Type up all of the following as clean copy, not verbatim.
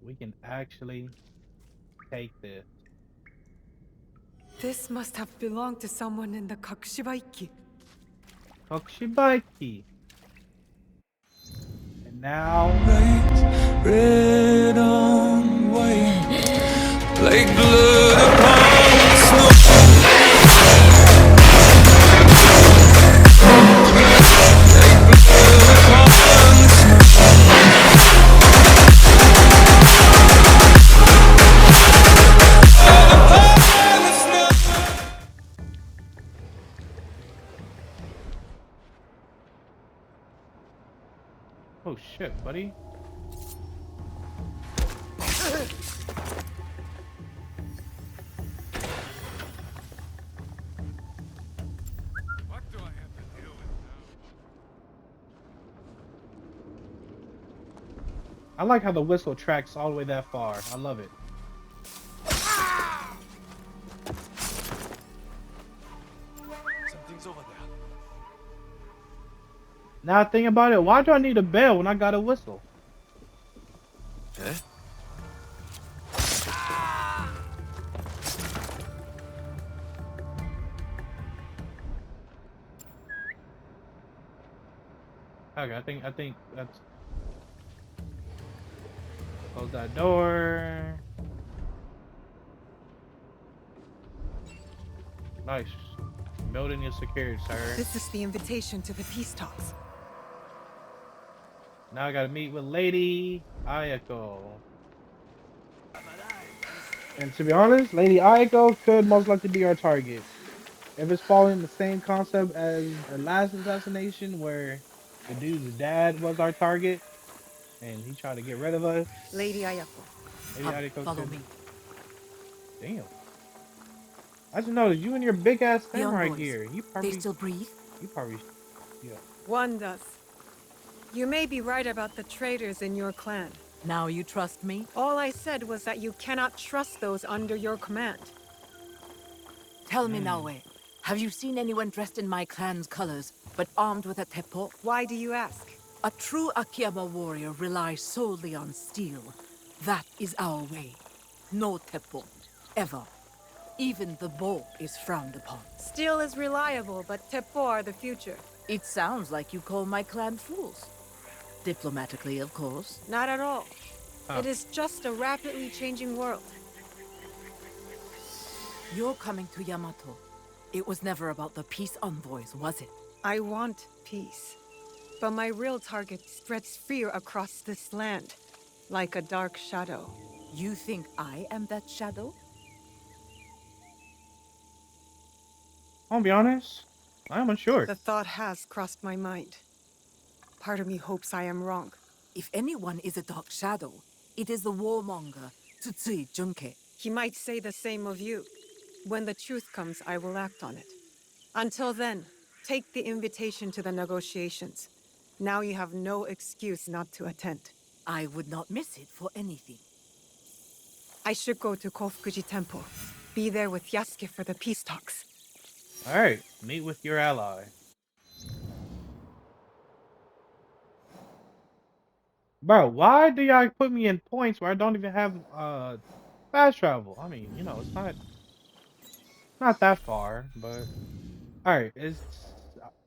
We can actually take this. This must have belonged to someone in the Kakushibaiki. Kokushibaiki. And now Red on white, like blood upon snow. oh shit, buddy. What do I have to deal with now? I like how the whistle tracks all the way that far. I love it. Something's over there. Now think about it, why do I need a bell when I got a whistle? Eh? Okay, I think that's close that door. Nice. Building is secured, sir. This is the invitation to the peace talks. Now I gotta meet with Lady Ayako. And to be honest, Lady Ayako could most likely be our target. If it's following the same concept as the last assassination where the dude's dad was our target and he tried to get rid of us, Lady Ayako. Lady Ayako Follow could. me. Damn. I just noticed you in your big ass The samurai envoys. gear. They still breathe? You probably, yeah. One does. You may be right about the traitors in your clan. Now you trust me? All I said was that you cannot trust those under your command. Tell me, Naoe, have you seen anyone dressed in my clan's colors, but armed with a teppo? Why do you ask? A true Akiyama warrior relies solely on steel. That is our way. No teppo. Ever. Even the bow is frowned upon. Steel is reliable, but teppo are the future. It sounds like you call my clan fools. Diplomatically, of course. Not at all. Huh. It is just a rapidly changing world. You're coming to Yamato. It was never about the peace envoys, was it? I want peace. But my real target spreads fear across this land, like a dark shadow. You think I am that shadow? I'll be honest, I'm unsure. The thought has crossed my mind. Part of me hopes I am wrong. If anyone is a dark shadow, it is the warmonger, Tsutsui Junke. He might say the same of you. When the truth comes, I will act on it. Until then, take the invitation to the negotiations. Now you have no excuse not to attend. I would not miss it for anything. I should go to Kofukuji Temple. Be there with Yasuke for the peace talks. Alright, meet with your ally. Bro, why do y'all put me in points where I don't even have fast travel? I mean, you know, it's not that far, but alright, is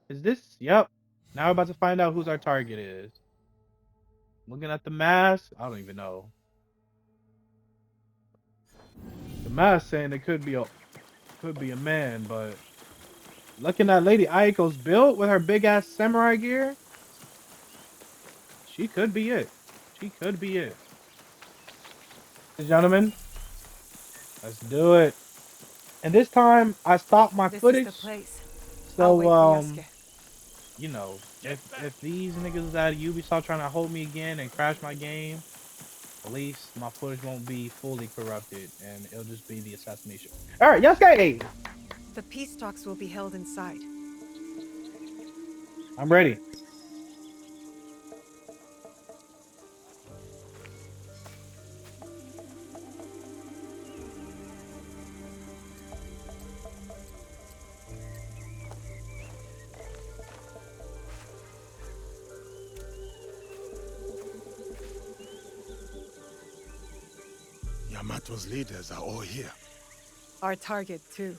this yep. Now we're about to find out who's our target is. Looking at the mask, I don't even know. The mask saying it could be a man, but looking at Lady Aiko's build with her big ass samurai gear, she could be it. She could be it. Ladies and gentlemen, let's do it. And this time I stopped my This footage. is the place. I'll wait So for Yasuke. you know, if these niggas at Ubisoft trying to hold me again and crash my game, at least my footage won't be fully corrupted and it'll just be the assassination. Alright, Yasuke! The peace talks will be held inside. I'm ready. Yamato's leaders are all here. Our target, too.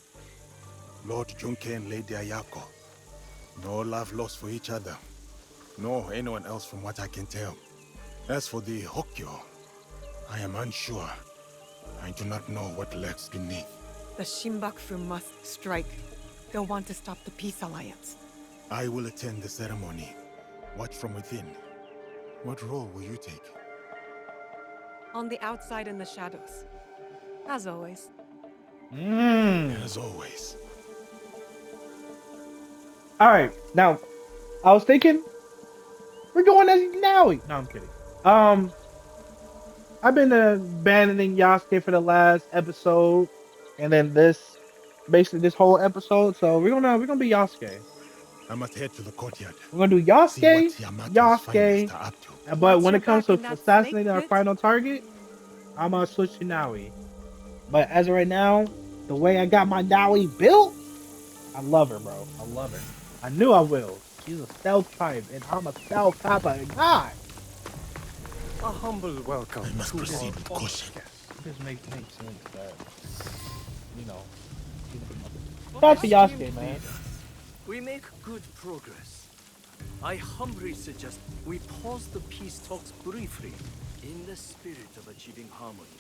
Lord Junke and Lady Ayako. No love lost for each other. Nor anyone else from what I can tell. As for the Hokyo, I am unsure. I do not know what lurks beneath. The Shinbakufu must strike. They'll want to stop the Peace Alliance. I will attend the ceremony. Watch from within. What role will you take? On the outside in the shadows. As always. As always. Alright, now, I was thinking, we're going as Naui. No, I'm kidding. I've been abandoning Yasuke for the last episode, and then basically this whole episode. So we're gonna be Yasuke. I must head to the courtyard. We're gonna do See what Yasuke, Yamato's finest Yasuke, are up to. but Watch when your it comes back to in that assassinating snake our pit. final target, I'm gonna switch to Naui. But as of right now, the way I got my Naui built, I love her, bro. I love her. I knew I will. She's a stealth type, and I'm a stealth type of guy. A humble welcome I must to proceed our with humble caution. guest. It just makes sense that, you know. Shout out to Yasuke, man. We make good progress. I humbly suggest we pause the peace talks briefly in the spirit of achieving harmony.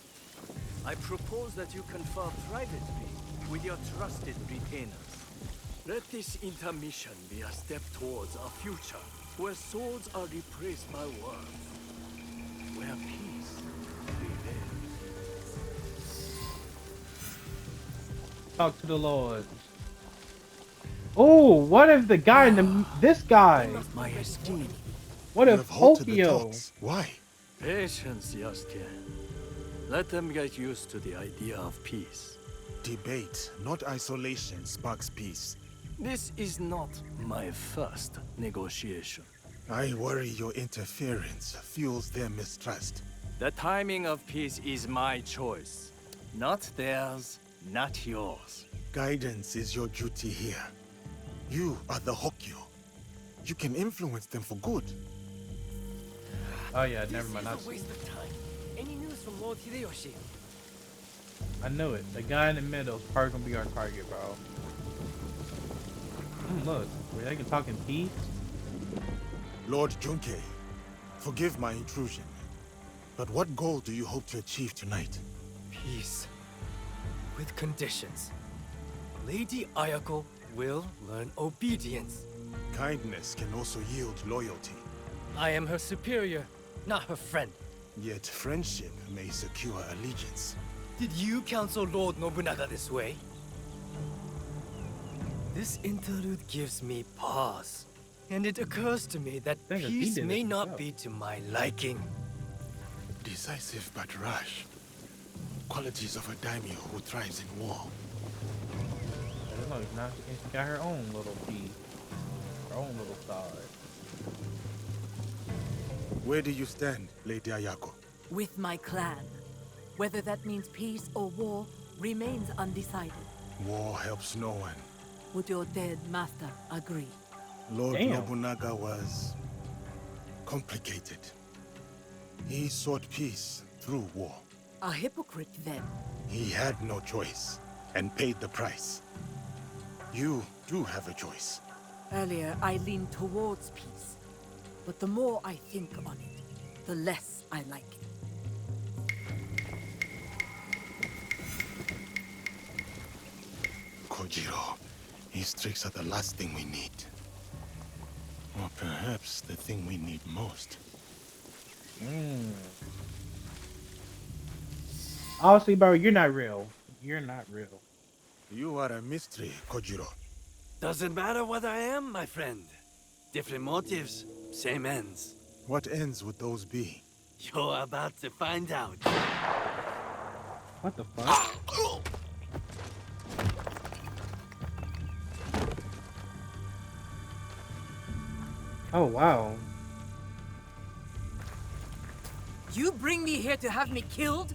I propose that you confer privately with your trusted retainers. Let this intermission be a step towards a future where swords are replaced by words, where peace prevails. Talk to the Lord. Oh, what if the guy in the this guy? My esteem. What You if have halted the Tokyo? talks. Why? Patience, Yasuke. Let them get used to the idea of peace. Debate, not isolation, sparks peace. This is not my first negotiation. I worry your interference fuels their mistrust. The timing of peace is my choice. Not theirs, not yours. Guidance is your duty here. You are the Hokyo. You can influence them for good. Oh yeah, never mind. I see. of time. Any news from Lord Hideyoshi? I knew it. The guy in the middle is probably gonna be our target, bro. Look, where they can talk in peace. Lord Junke, forgive my intrusion. But what goal do you hope to achieve tonight? Peace. With conditions. Lady Ayako will learn obedience. Kindness can also yield loyalty. I am her superior, not her friend. Yet friendship may secure allegiance. Did you counsel Lord Nobunaga this way? This interlude gives me pause. And it occurs to me that Dang it, he peace did it may himself. not be to my liking. Decisive but rash. Qualities of a daimyo who thrives in war. I don't know. Now she got her own little piece, her own little side. Where do you stand, Lady Ayako? With my clan. Whether that means peace or war remains undecided. War helps no one. Would your dead master agree? Lord Damn. Nobunaga was complicated. He sought peace through war. A hypocrite then. He had no choice and paid the price. You do have a choice. Earlier, I leaned towards peace. But the more I think on it, the less I like it. Kojiro, his tricks are the last thing we need. Or perhaps the thing we need most. Honestly, bro, you're not real. You're not real. You are a mystery, Kojiro. Doesn't matter what I am, my friend. Different motives, same ends. What ends would those be? You're about to find out. What the fuck? Oh wow. You bring me here to have me killed?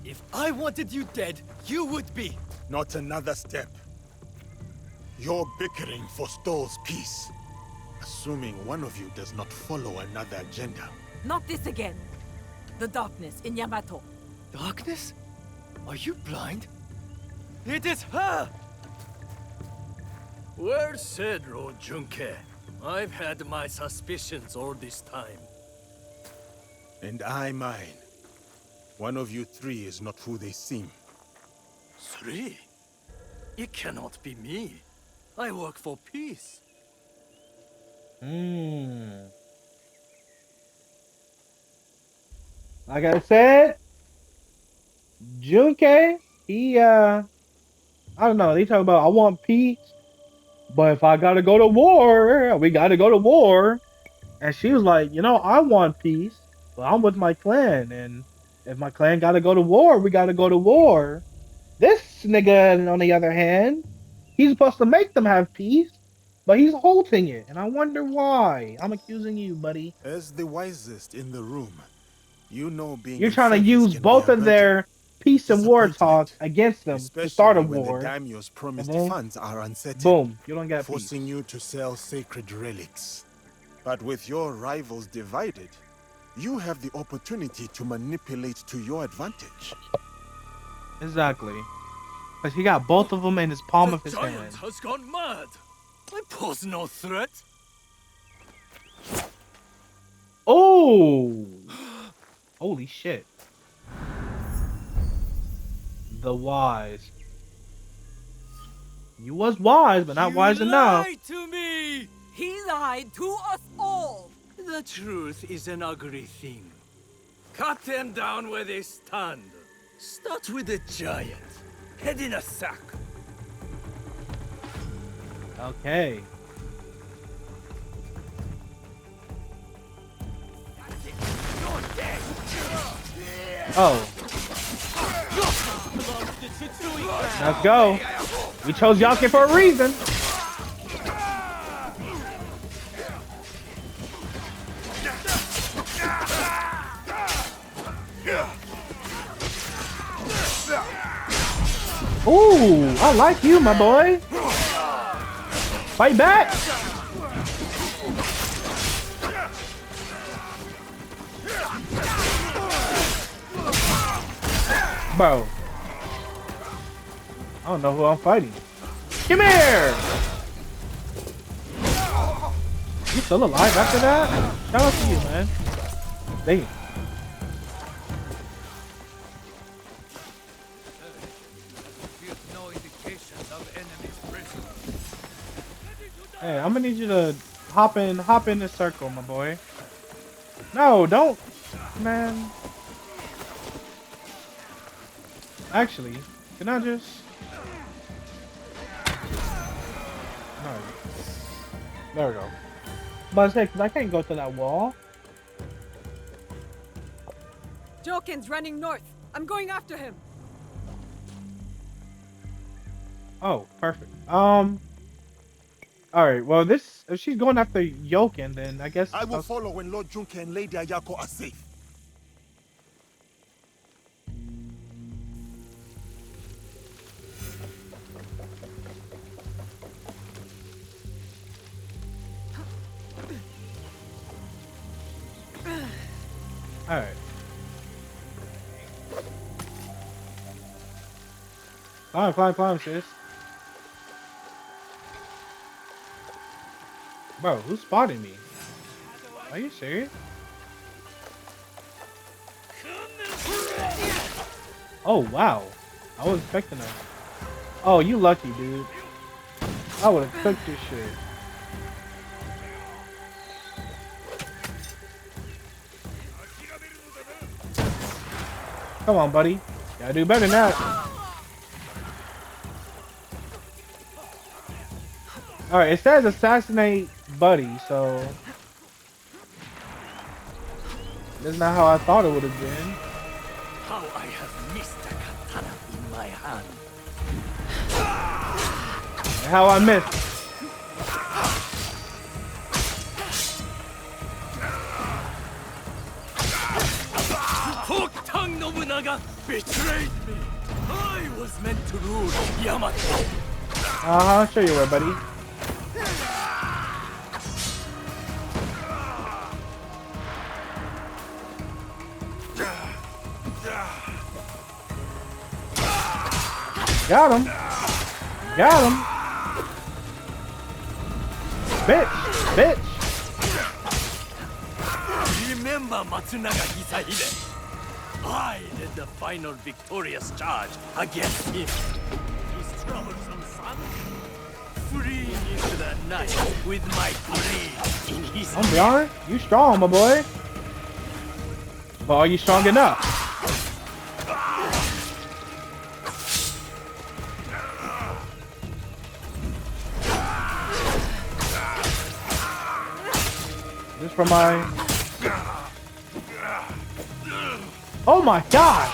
If I wanted you dead, you would be. Not another step. Your bickering forestalls peace. Assuming one of you does not follow another agenda. Not this again. The darkness in Yamato. Darkness? Are you blind? It is her! Well said, Lord Junke. I've had my suspicions all this time. And I mine. One of you three is not who they seem. 3? It cannot be me. I work for peace. Like I said, Junke, he I don't know. They talk about I want peace, but if I gotta go to war, we gotta go to war. And she was like, you know, I want peace, but I'm with my clan, and if my clan gotta go to war, we gotta go to war. This nigga, on the other hand, he's supposed to make them have peace, but he's holding it, and I wonder why. I'm accusing you, buddy. As the wisest in the room, you know being You're in trying to service use can be both a of burden. their peace and war talk Disappointment, against them to start a especially when the war, daimyo's and promised then funds are uncertain, boom, you don't get peace. forcing you to sell sacred relics. But with your rivals divided, you have the opportunity to manipulate to your advantage. Exactly. Because he got both of them in his palm The of his giant hand. has gone mad. I pose no threat. Oh! Holy shit. The wise. You was wise, but not wise enough. You lied to me! He lied to us all. The truth is an ugly thing. Cut them down where they stand. Start with the giant. Head in a sack. Okay. Oh. Let's go. We chose Yake for a reason. Ooh, I like you, my boy. Fight back. Bro. I don't know who I'm fighting. Come here! You still alive after that? Shout out to you, man. Damn. Give no indications of enemy's presence. Hey, I'm gonna need you to hop in this circle, my boy. No, don't, man. Actually, can I just? No. There we go. But I say, cause I can't go to that wall. Jokin's running north. I'm going after him. Oh, perfect. All right. Well, this if she's going after Yoken, then I guess I will follow when Lord Junke and Lady Ayako are safe. All right. Climb, sis. Bro, who spotted me? Are you serious? Oh, wow. I was expecting that. Oh, you lucky, dude. I would have cooked this shit. Come on, buddy. Gotta do better than that. Alright, it says assassinate Buddy, so... That's not how I thought it would have been. How I have missed a katana in my hand. How I missed. Hokuton Nobunaga betrayed me. I was meant to rule Yamato. I'll show you where, buddy. Got him. Got him. Bitch. Bitch. Remember Matsunaga Hisahide? I led the final victorious charge against him. His troublesome son, fleeing into the night with my blade in his I'm Bjorn. You strong, my boy. But are you strong enough? Just for my... Oh my god!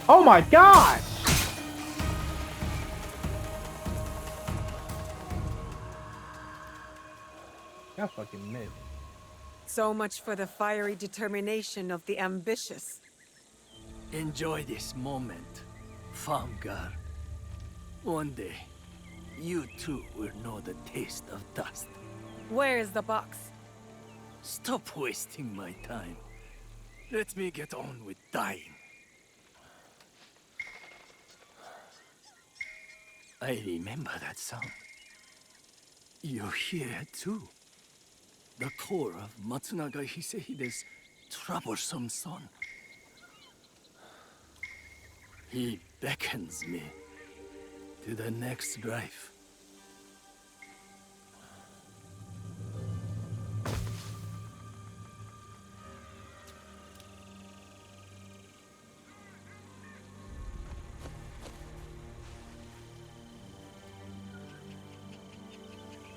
Oh my god! Got fucking mid. So much for the fiery determination of the ambitious. Enjoy this moment, farm girl. One day, you too will know the taste of dust. Where is the box? Stop wasting my time. Let me get on with dying. I remember that sound. You hear it too. The core of Matsunaga Hisehide's troublesome son. He beckons me to the next life.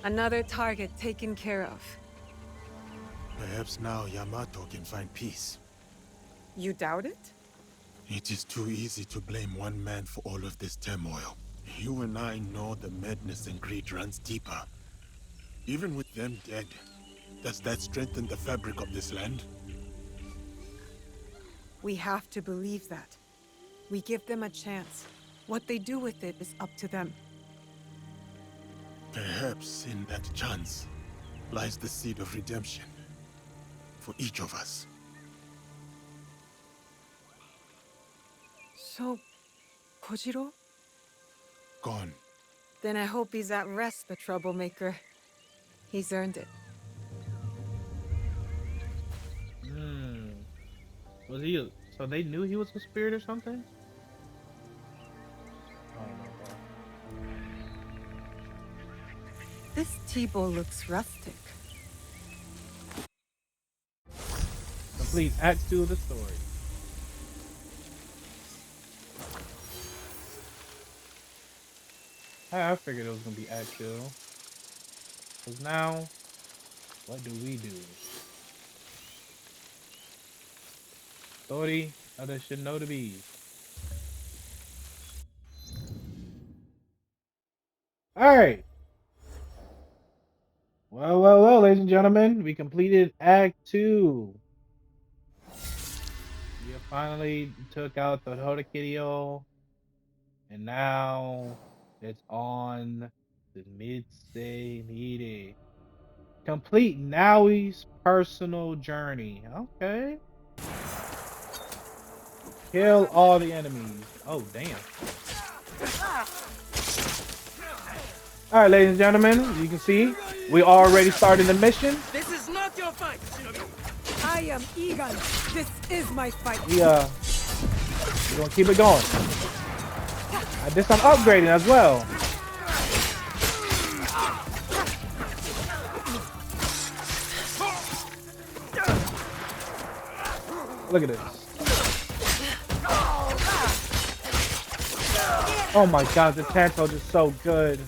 Another target taken care of. Perhaps now Yamato can find peace. You doubt it? It is too easy to blame one man for all of this turmoil. You and I know the madness and greed runs deeper. Even with them dead, does that strengthen the fabric of this land? We have to believe that. We give them a chance. What they do with it is up to them. Perhaps in that chance lies the seed of redemption for each of us. So, Kojiro? Gone. Then I hope he's at rest, the troublemaker. He's earned it. Was he? So they knew he was a spirit or something? I don't know, bro. This T-bow looks rustic. Complete Act 2 of the story. I figured it was gonna be Act 2. Cause now, what do we do? Story, others should know to be. Alright. Well, ladies and gentlemen, we completed Act 2. We finally took out the Hodokidyo, and now it's on the Midsei Nire. Complete Naoi's personal journey. Okay. Kill all the enemies. Oh, damn. Alright, ladies and gentlemen, you can see we already started the mission. This is not your fight, Shinobi! I am Egon. This is my fight. We're gonna keep it going. I did some upgrading as well. Look at this. Oh my god, the Tanto is so good.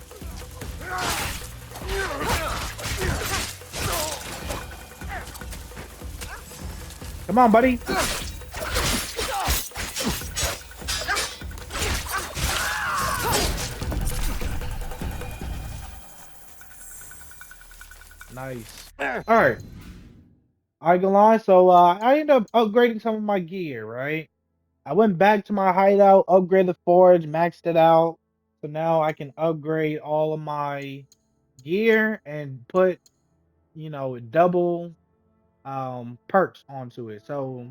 Come on, buddy. Nice. Alright. I can lie, so I ended up upgrading some of my gear, right? I went back to my hideout, upgraded the forge, maxed it out. So now I can upgrade all of my gear and put, double perks onto it. So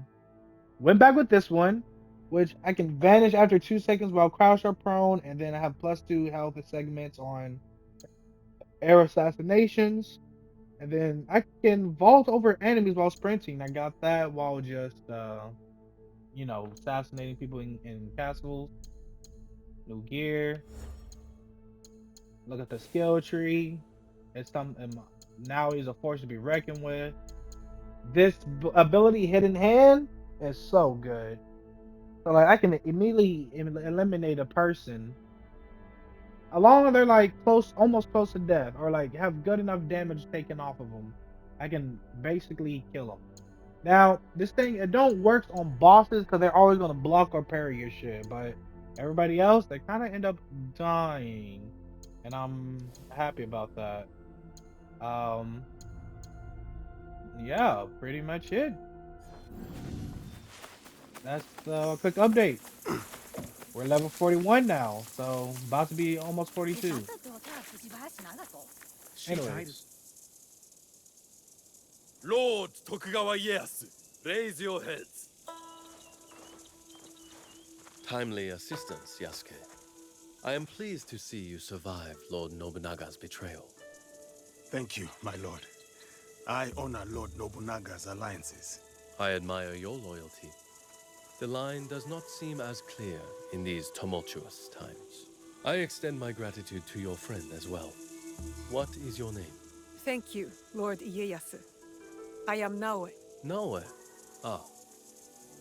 Went back with this one, which I can vanish after 2 seconds while crouched or prone, and then I have +2 health segments on air assassinations. And then I can vault over enemies while sprinting. I got that while just assassinating people in castles. New gear. Look at the skill tree. It's now he's a force to be reckoned with. This ability, Hidden Hand, is so good. So like I can immediately eliminate a person along with they're like almost close to death, or like have good enough damage taken off of them. I can basically kill them. Now this thing it don't work on bosses because they're always gonna block or parry your shit, but everybody else they kind of end up dying, and I'm happy about that. Um, yeah, pretty much it. That's the quick update. We're level 41 now, so about to be almost 42. Anyways, Lord Tokugawa Ieyasu, raise your heads. Timely assistance, Yasuke. I am pleased to see you survive Lord Nobunaga's betrayal. Thank you, my lord. I honor Lord Nobunaga's alliances. I admire your loyalty. The line does not seem as clear in these tumultuous times. I extend my gratitude to your friend as well. What is your name? Thank you, Lord Ieyasu. I am Naoe. Naoe. Ah,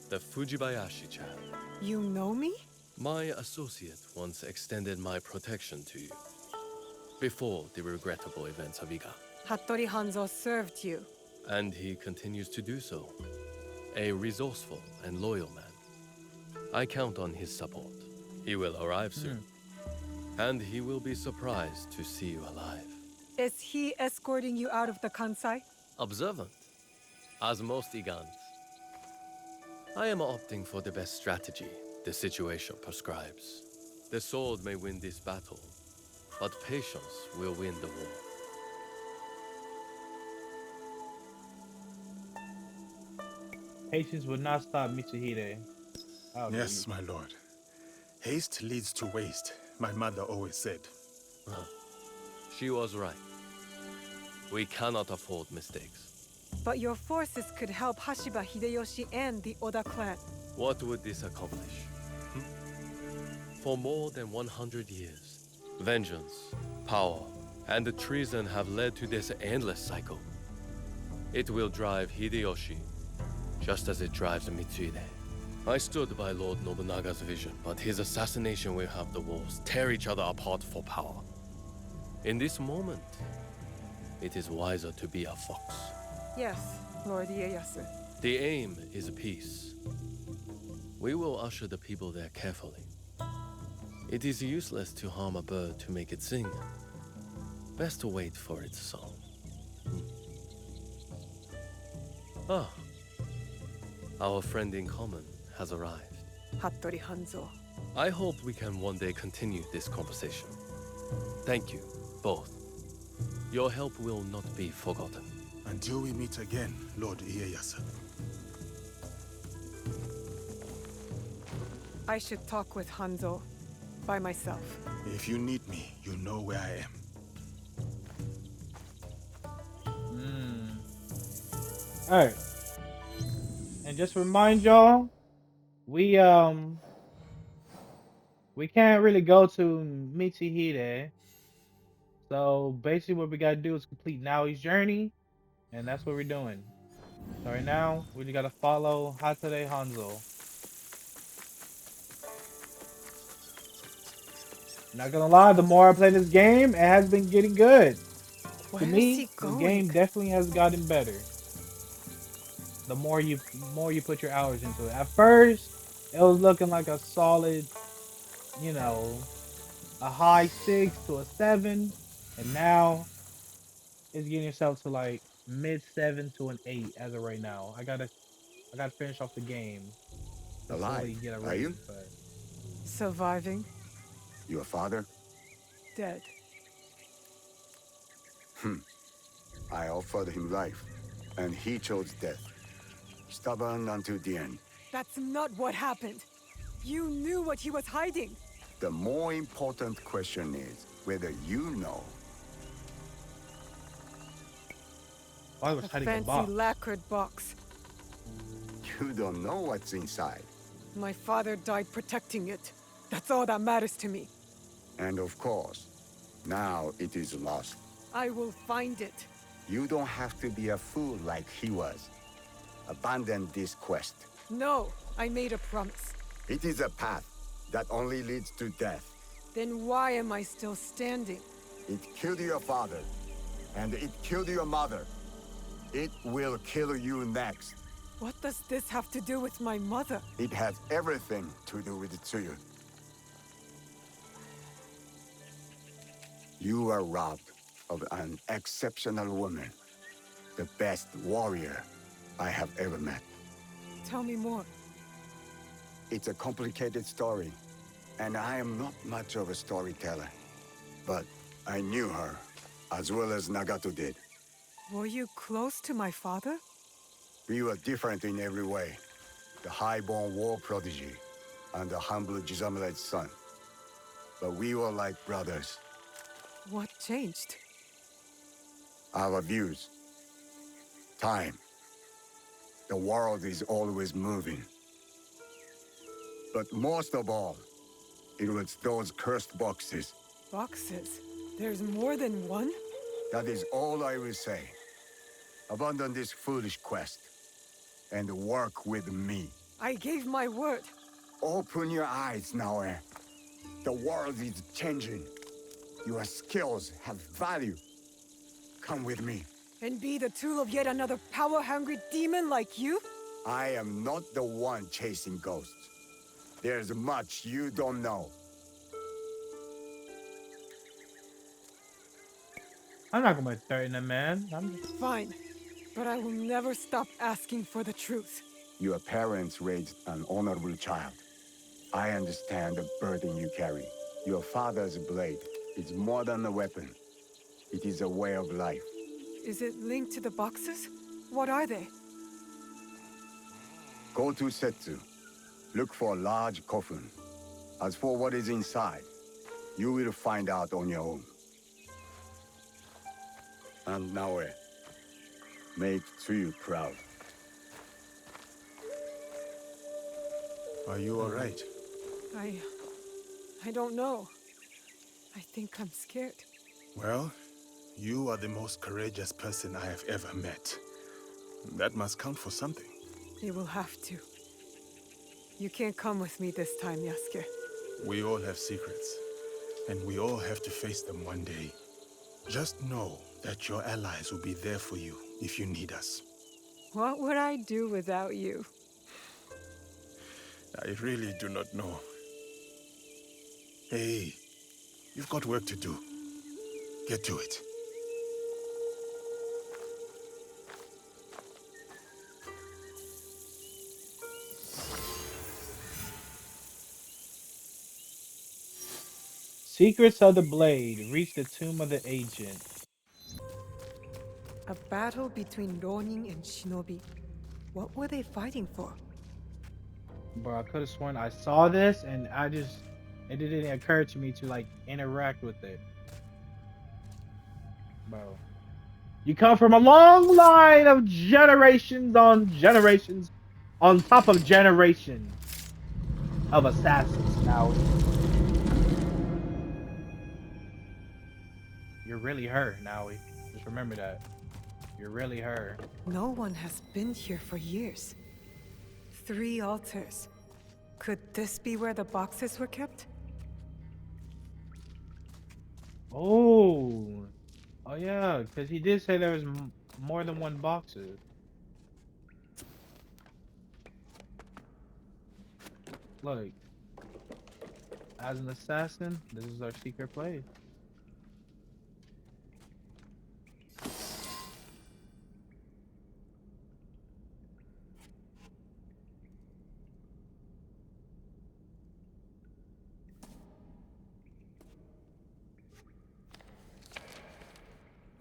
the Fujibayashi child. You know me? My associate once extended my protection to you. Before the regrettable events of Iga. Hattori Hanzo served you. And he continues to do so. A resourceful and loyal man. I count on his support. He will arrive soon. And he will be surprised to see you alive. Is he escorting you out of the Kansai? Observant, as most Igans. I am opting for the best strategy the situation prescribes. The sword may win this battle, but patience will win the war. patience would not stop Mitsuhide. Yes, my lord. Haste leads to waste, my mother always said. She was right. We cannot afford mistakes. But your forces could help Hashiba Hideyoshi and the Oda clan. What would this accomplish? For more than 100 years, vengeance, power, and treason have led to this endless cycle. It will drive Hideyoshi, just as it drives Mitsuhide. I stood by Lord Nobunaga's vision, but his assassination will have the wolves tear each other apart for power. In this moment, it is wiser to be a fox. Yes, Lord Ieyasu. The aim is peace. We will usher the people there carefully. It is useless to harm a bird to make it sing. Best to wait for its song. Ah, our friend in common has arrived. Hattori Hanzo. I hope we can one day continue this conversation. Thank you, both. Your help will not be forgotten. Until we meet again, Lord Ieyasu. I should talk with Hanzo by myself. If you need me, you know where I am. Alright. And just remind y'all, we can't really go to Mitsuhide. So basically what we gotta do is complete Naoi's journey, and that's what we're doing. So right now, we just gotta follow Hattori Hanzo. Not gonna lie, the more I play this game, it has been getting good. Where To is me, he the going? game definitely has gotten better. The more you put your hours into it. At first, it was looking like a solid, a high 6 to a 7, and now it's getting yourself to like mid 7 to an 8 as of right now. I gotta finish off the game to fully Alive, get a are you? rating, but Surviving, Your father? dead. I offered him life, and he chose death. Stubborn until the end. That's not what happened. You knew what he was hiding. The more important question is whether you know. I was A hiding a fancy box. lacquered box. You don't know what's inside. My father died protecting it. That's all that matters to me. And of course, now it is lost. I will find it. You don't have to be a fool like he was. Abandon this quest. No, I made a promise. It is a path that only leads to death. Then why am I still standing? It killed your father, and it killed your mother. It will kill you next. What does this have to do with my mother? It has everything to do with Tsuyu. You are robbed of an exceptional woman. The best warrior I have ever met. Tell me more. It's a complicated story, and I am not much of a storyteller. But I knew her, as well as Nagato did. Were you close to my father? We were different in every way. The high-born war prodigy, and the humble Jisamura's son. But we were like brothers. What changed? Our views. Time. The world is always moving. But most of all, it was those cursed boxes. Boxes? There's more than one? That is all I will say. Abandon this foolish quest, and work with me. I gave my word. Open your eyes, Naoe. The world is changing. Your skills have value. Come with me. And be the tool of yet another power-hungry demon like you? I am not the one chasing ghosts. There's much you don't know. I'm not gonna threaten him, man. Fine. But I will never stop asking for the truth. Your parents raised an honorable child. I understand the burden you carry. Your father's blade is more than a weapon. It is a way of life. Is it linked to the boxes? What are they? Go to Setsu. Look for a large coffin. As for what is inside, you will find out on your own. And Naoe, make Tsuyu proud. Are you all right? I don't know. I think I'm scared. Well, you are the most courageous person I have ever met. That must count for something. You will have to. You can't come with me this time, Yasuke. We all have secrets, and we all have to face them one day. Just know that your allies will be there for you if you need us. What would I do without you? I really do not know. Hey, you've got work to do. Get to it. Secrets of the Blade. Reach the tomb of the agent. A battle between Ronin and Shinobi. What were they fighting for? Bro, I could have sworn I saw this and it didn't occur to me to like interact with it. Bro. You come from a long line of generations on top of generations of assassins now. You're really her, Naui. Just remember that. You're really her. No one has been here for years. 3 altars. Could this be where the boxes were kept? Oh. Oh yeah, because he did say there was more than one boxes. Look. As an assassin, this is our secret place.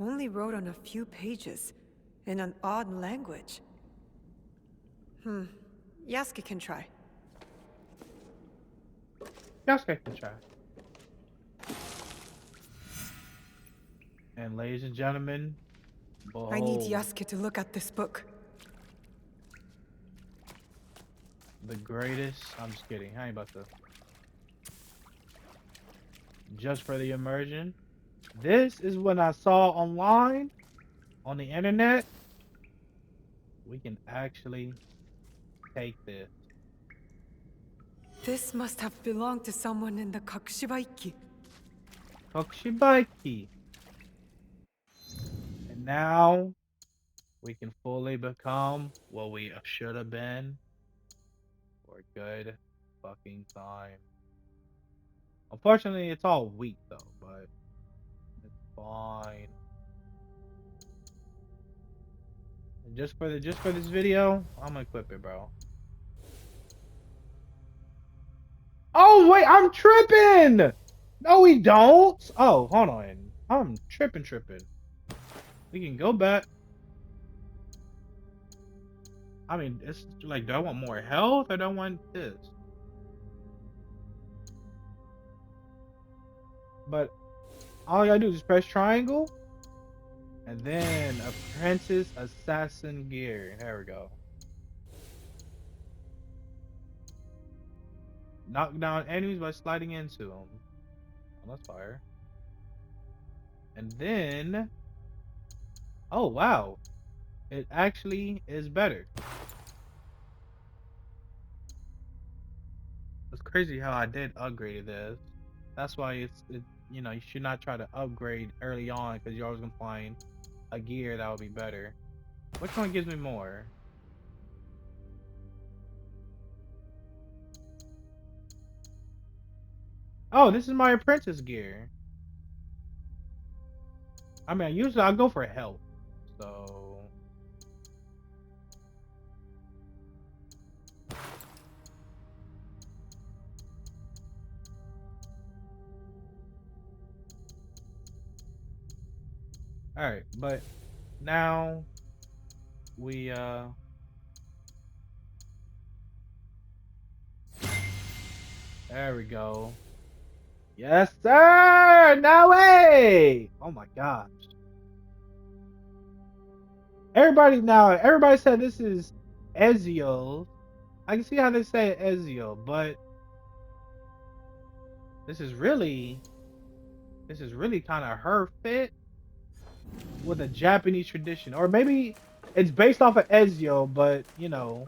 Only wrote on a few pages, in an odd language. Yasuke can try. Yasuke can try. And ladies and gentlemen, I need behold Yasuke to look at this book. the greatest. I'm just kidding. I ain't about to. Just for the immersion. This is what I saw online on the internet. We can actually take this. This must have belonged to someone in the Kakushibaiki. Kokushibaiki. And now we can fully become what we should have been for a good fucking time. Unfortunately, it's all weak though, but it's fine. And just for this video, I'm gonna equip it, bro. Oh wait, I'm tripping. No, we don't. Oh, hold on. I'm tripping. We can go back. I mean, it's like, do I want more health or do I want this? But all you gotta do is just press triangle and then apprentice assassin gear. There we go. Knock down enemies by sliding into them. Oh, that's fire. And then, oh wow, it actually is better. It's crazy how I did upgrade this. That's why you know, you should not try to upgrade early on because you're always gonna find a gear that would be better. Which one gives me more? Oh, this is my apprentice gear. I mean, usually I go for health. So alright, but now we there we go. Yes, sir! No way! Oh my gosh. Everybody said this is Ezio. I can see how they say Ezio, but this is really kind of her fit with a Japanese tradition. Or maybe it's based off of Ezio, but you know,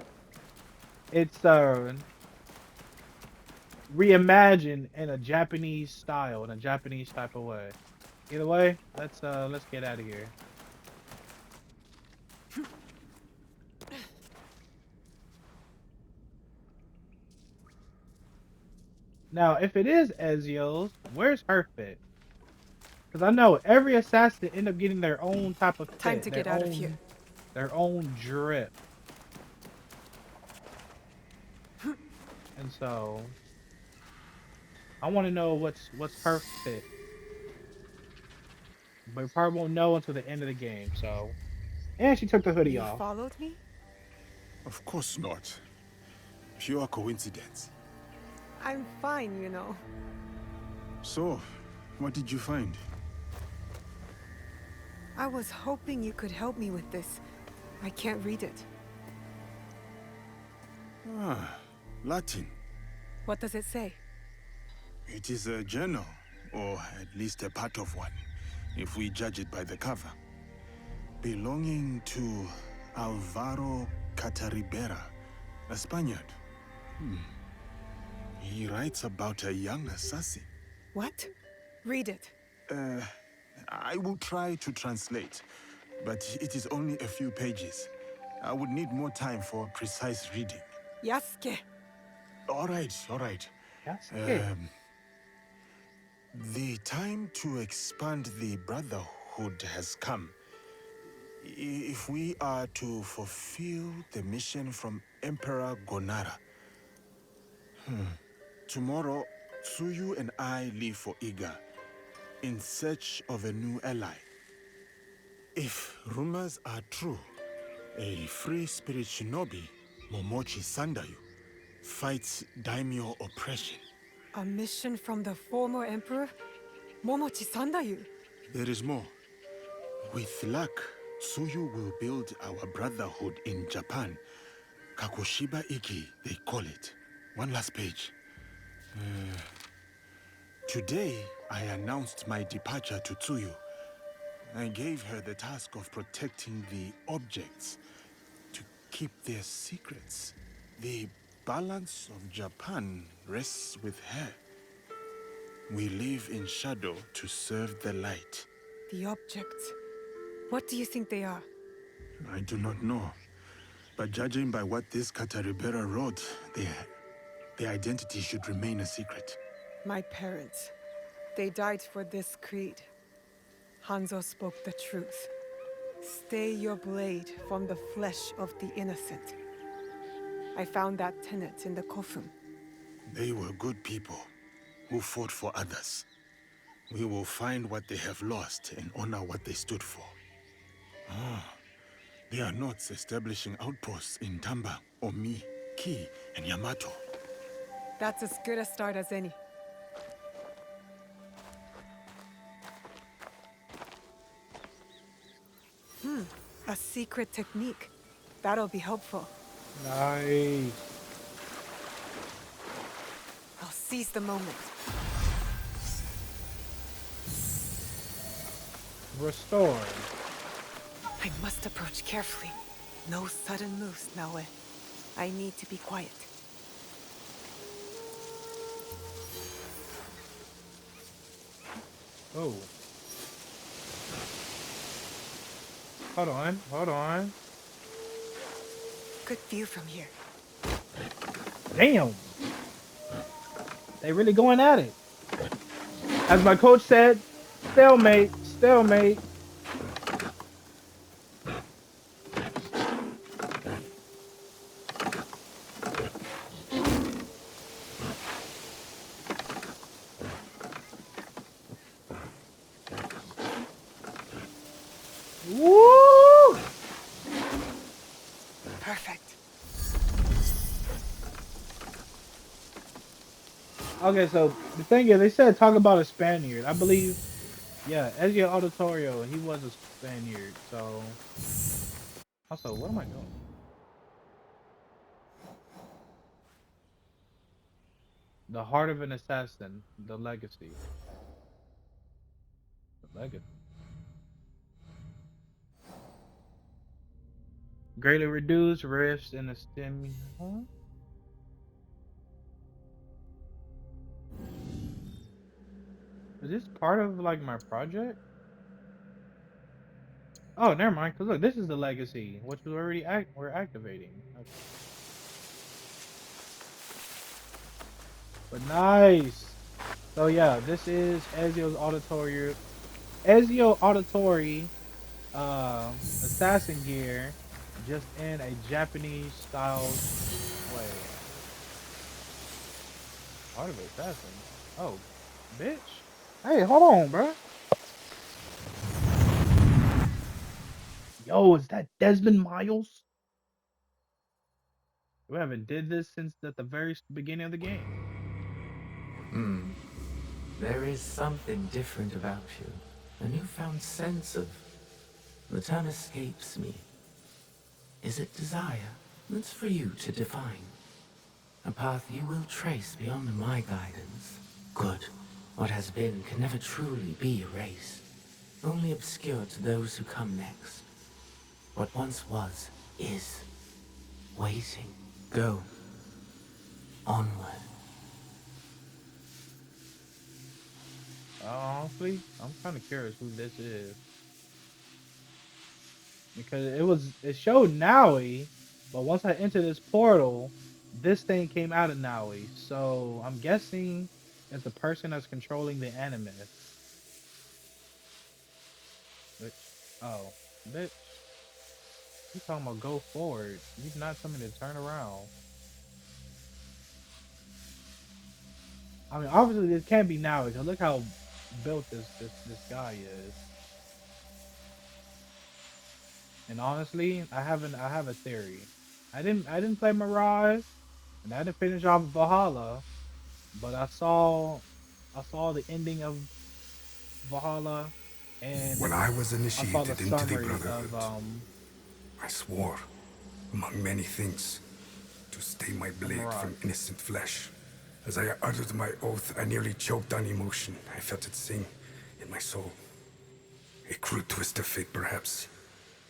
it's reimagined in a Japanese style, in a Japanese type of way. Either way, let's get out of here. Now, if it is Ezio's, where's her fit? Because I know every assassin end up getting their own type of Time fit, to get out of here. their own drip. And so I want to know what's her fit. But we probably won't know until the end of the game, so. And she took the hoodie You off. followed me? Of course not. Pure coincidence. I'm fine, you know. So, what did you find? I was hoping you could help me with this. I can't read it. Ah, Latin. What does it say? It is a journal, or at least a part of one, if we judge it by the cover. Belonging to Alvaro Cataribera, a Spaniard. He writes about a young assassin. What? Read it. I will try to translate, but it is only a few pages. I would need more time for precise reading. Yasuke. All right. Yasuke. The time to expand the Brotherhood has come. If we are to fulfill the mission from Emperor Gonara. Tomorrow, Tsuyu and I leave for Iga, in search of a new ally. If rumors are true, a free spirit shinobi Momochi Sandayu fights daimyo oppression. A mission from the former emperor? Momochi Sandayu? There is more. With luck, Tsuyu will build our brotherhood in Japan. Kakoshiba Iki, they call it. One last page. Today, I announced my departure to Tsuyu. I gave her the task of protecting the objects, to keep their secrets. The balance of Japan rests with her. We live in shadow to serve the light. The objects. What do you think they are? I do not know. But judging by what this Kataribera wrote, their identity should remain a secret. My parents. They died for this creed. Hanzo spoke the truth. Stay your blade from the flesh of the innocent. I found that tenet in the Kofun. They were good people who fought for others. We will find what they have lost and honor what they stood for. They are not establishing outposts in Tamba, Omi, Ki, and Yamato. That's as good a start as any. A secret technique. That'll be helpful. Nice. I'll seize the moment. Restore. I must approach carefully. No sudden moves, Naoe. I need to be quiet. Oh. Hold on, hold on. Good view from here. Damn. They really going at it. As my coach said, stalemate, stalemate. Woo! Perfect. Okay, so the thing is, they said talk about a Spaniard. I believe, yeah, Ezio Auditorio, he was a Spaniard. So, also, what am I doing? The Heart of an Assassin, the Legacy. The Legacy. Greatly reduced rifts in the stem. Huh? Is this part of like my project? Oh, never mind. Cause look, this is the legacy, which was already we're activating. Okay. But nice. So yeah, this is Ezio Auditory, assassin gear, just in a Japanese style way. Heart of assassin. Oh, bitch. Hey, hold on, bro. Yo, is that Desmond Miles? We haven't did this since at the very beginning of the game. There is something different about you. A newfound sense of... The term escapes me. Is it desire? That's for you to define. A path you will trace beyond my guidance. Good. What has been can never truly be erased. Only obscured to those who come next. What once was, is. Waiting. Go. Onward. Honestly, I'm kind of curious who this is because it showed Naui, but once I enter this portal, this thing came out of Naui. So I'm guessing it's the person that's controlling the animus. Which, oh, bitch, you talking about go forward? You not telling me to turn around. I mean, obviously this can't be Naui because look how built this guy is. And honestly, I have a theory. I didn't play Mirage, and I didn't finish off Valhalla, but I saw the ending of Valhalla, When and I was I saw the initiated into the summary of Brotherhood, I swore, among many things, to stay my blade Mirage. from innocent flesh. As I uttered my oath, I nearly choked on emotion. I felt it sing in my soul. A crude twist of fate, perhaps,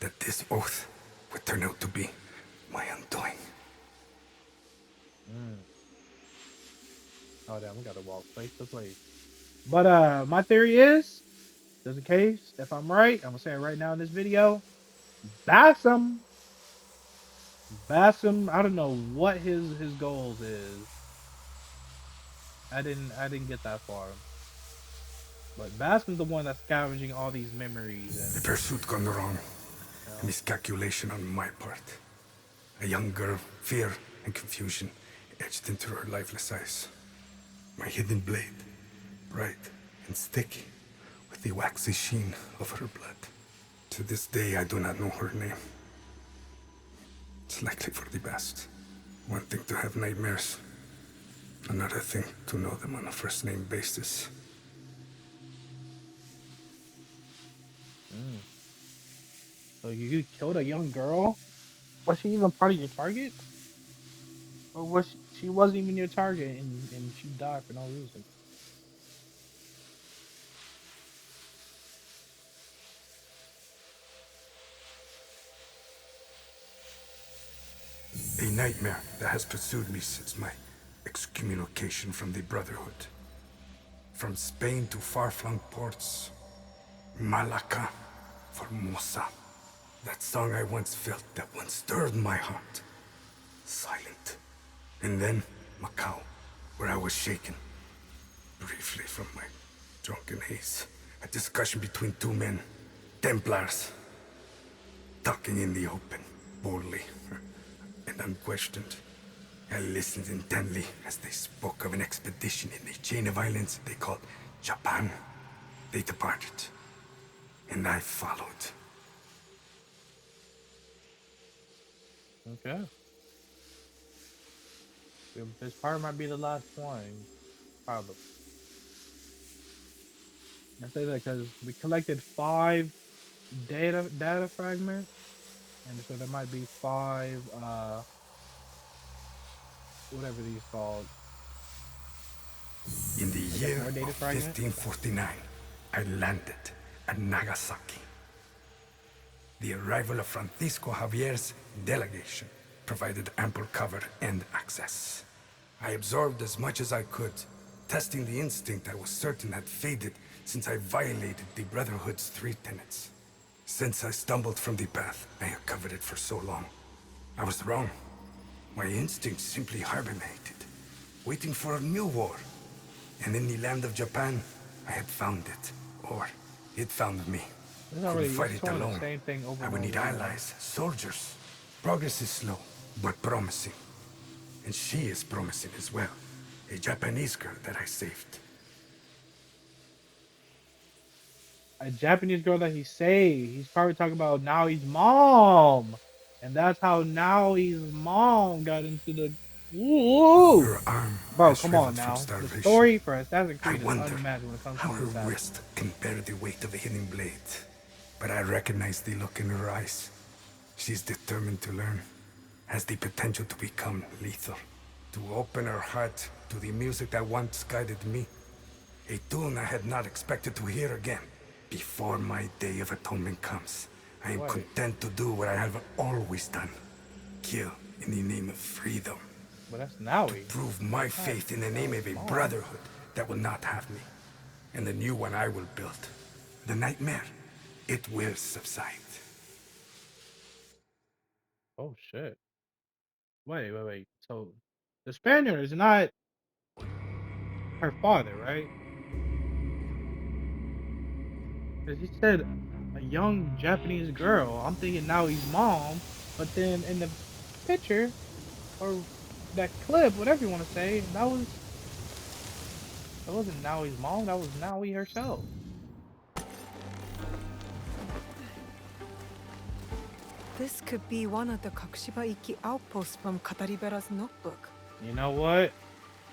that this oath would turn out to be my undoing. Mm. Oh damn, we gotta walk place to place. But my theory is, just in case, if I'm right, I'm gonna say it right now in this video. Bassam, Bassam, I don't know what his goals is. I didn't get that far. But Bassam's the one that's scavenging all these memories A and pursuit gone wrong, you a know. miscalculation on my part. A young girl, fear and confusion etched into her lifeless eyes. My hidden blade, bright and sticky, with the waxy sheen of her blood. To this day, I do not know her name. It's likely for the best. One thing to have nightmares, another thing to know them on a first-name basis. Mm. So you killed a young girl? Was she even part of your target? Or was she wasn't even your target and she died for no reason? A nightmare that has pursued me since my excommunication from the Brotherhood. From Spain to far-flung ports, Malacca, Formosa. That song I once felt, that once stirred my heart. Silent. And then Macau, where I was shaken. Briefly from my drunken haze. A discussion between two men, Templars. Talking in the open, boldly, and unquestioned. I listened intently as they spoke of an expedition in a chain of islands they called Japan. They departed, and I followed. Okay. This part might be the last one, probably. I say that because we collected 5 data fragments, and so there might be 5 whatever these called. In the I guess year more data of fragments. 1549, I landed at Nagasaki. The arrival of Francisco Javier's delegation provided ample cover and access. I absorbed as much as I could, testing the instinct I was certain had faded since I violated the Brotherhood's 3 tenets. Since I stumbled from the path, I had covered it for so long. I was wrong. My instinct simply hibernated, waiting for a new war. And in the land of Japan, I had found it. Or, it found me. It's not Couldn't really. fight It's it showing the alone. same thing over I and would need over again. allies, soldiers. Progress is slow, but promising. And she is promising as well. A Japanese girl that I saved. A Japanese girl that he saved. He's probably talking about Naoi's mom, and that's how Naoi's mom got into the. Ooh, Her arm bro, has come on shriveled from now. The starvation. story for Assassin's I Creed is wonder unmatched when it comes to how these her assassins. wrist can bear the weight of a hidden blade. But I recognize the look in her eyes. She's determined to learn. Has the potential to become lethal. To open her heart to the music that once guided me. A tune I had not expected to hear again. Before my day of atonement comes, I am Wait, content to do what I have always done. Kill in the name of freedom. but that's To Naoi. prove my That's not faith in the name of Naoi's a mom. brotherhood that will not have me. And the new one I will build. The nightmare, it will subside. Oh shit. Wait. So the Spaniard is not her father, right? Because he said a young Japanese girl. I'm thinking Naoi's mom, but then in the picture or that clip, whatever you want to say, that wasn't Naoi's mom. That was Naoi herself. This could be one of the Kakushiba-iki outposts from Kataribera's notebook. You know what?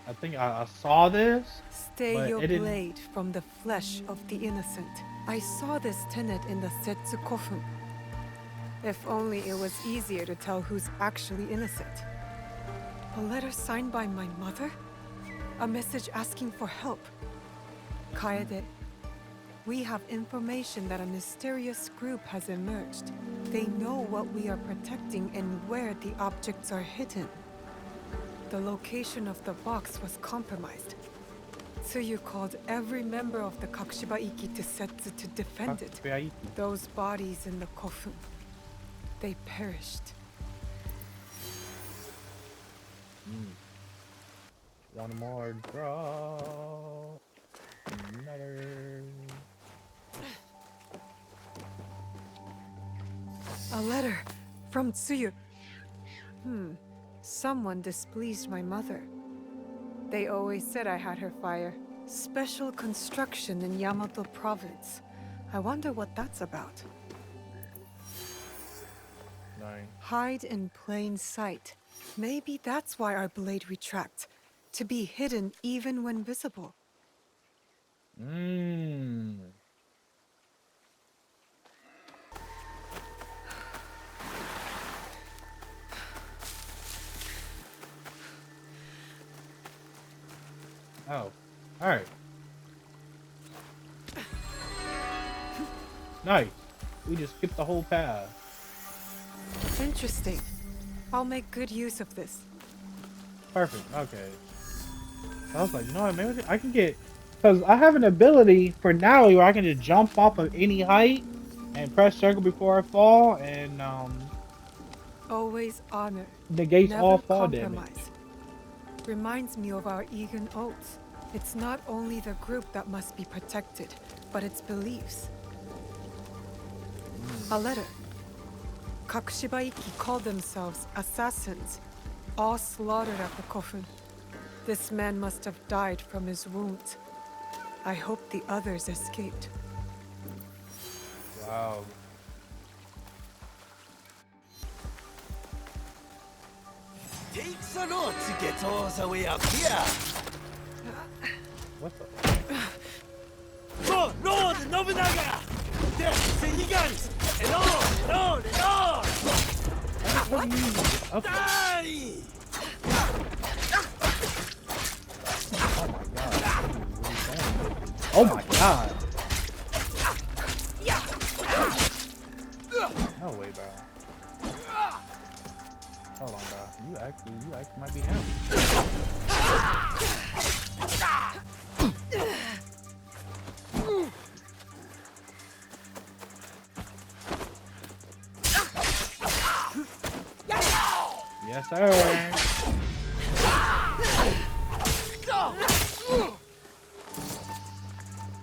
I think I saw this, Stay but your it didn't. blade from the flesh of the innocent. I saw this tenet in the Setsu Kofun. If only it was easier to tell who's actually innocent. A letter signed by my mother? A message asking for help. Kaede, we have information that a mysterious group has emerged. They know what we are protecting and where the objects are hidden. The location of the box was compromised. Tsuyu called every member of the Kakushiba-iki to Setsu to defend it. Those bodies in the Kofun, they perished. One more draw. Another. A letter from Tsuyu. Someone displeased my mother. They always said I had her fire. Special construction in Yamato province. I wonder what that's about. Nine. Hide in plain sight. Maybe that's why our blade retracts. To be hidden even when visible. Oh, alright. Nice. We just skipped the whole path. Interesting. I'll make good use of this. Perfect. Okay. I was like, you know what? Maybe I can get, because I have an ability for now where I can just jump off of any height and press circle before I fall, and Always honor. negates Never all fall compromise. damage. Reminds me of our Egan oaths. It's not only the group that must be protected, but its beliefs. A letter. Kakushiba-iki called themselves assassins, all slaughtered at the Kofun. This man must have died from his wounds. I hope the others escaped. Wow. Takes a lot to get all the way up here. What the? For Lord Nobunaga! Death and gigants! And on! What do you mean? Okay. Die! Oh my god. No way, bro. Hold on, bro. You actually might be him. Yes, sir.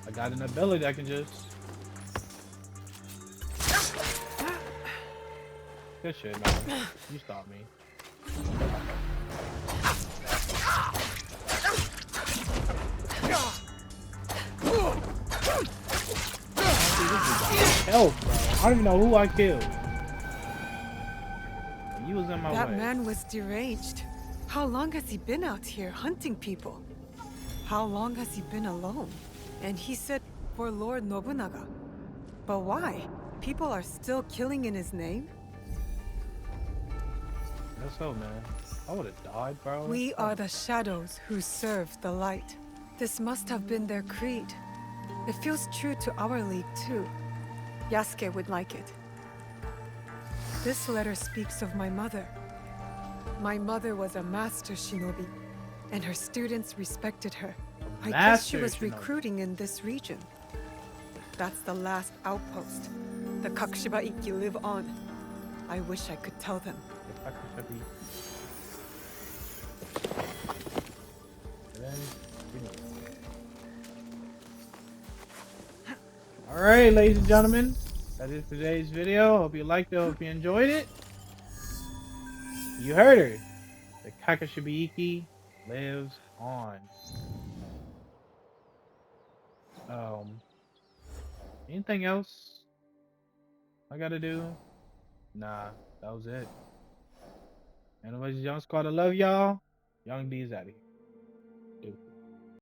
I got an ability I can just. Good shit, man. You stop me. Help, bro. I don't even know who I killed. You was in my way. That man was deranged. How long has he been out here hunting people? How long has he been alone? And he said for Lord Nobunaga. But why? People are still killing in his name? That's so, man. I would have died, bro. We are the shadows who serve the light. This must have been their creed. It feels true to our league, too. Yasuke would like it. This letter speaks of my mother. My mother was a master shinobi, and her students respected her. I guess she was recruiting in this region. That's the last outpost. The Kakushiba-iki live on. I wish I could tell them. Alright, ladies and gentlemen, that is today's video. Hope you liked it. Hope you enjoyed it. You heard her. The Kakushiba-iki lives on. Anything else I gotta do? Nah, that was it. Anyways, Young Squad, I love y'all. Young D is out of here. Deuces.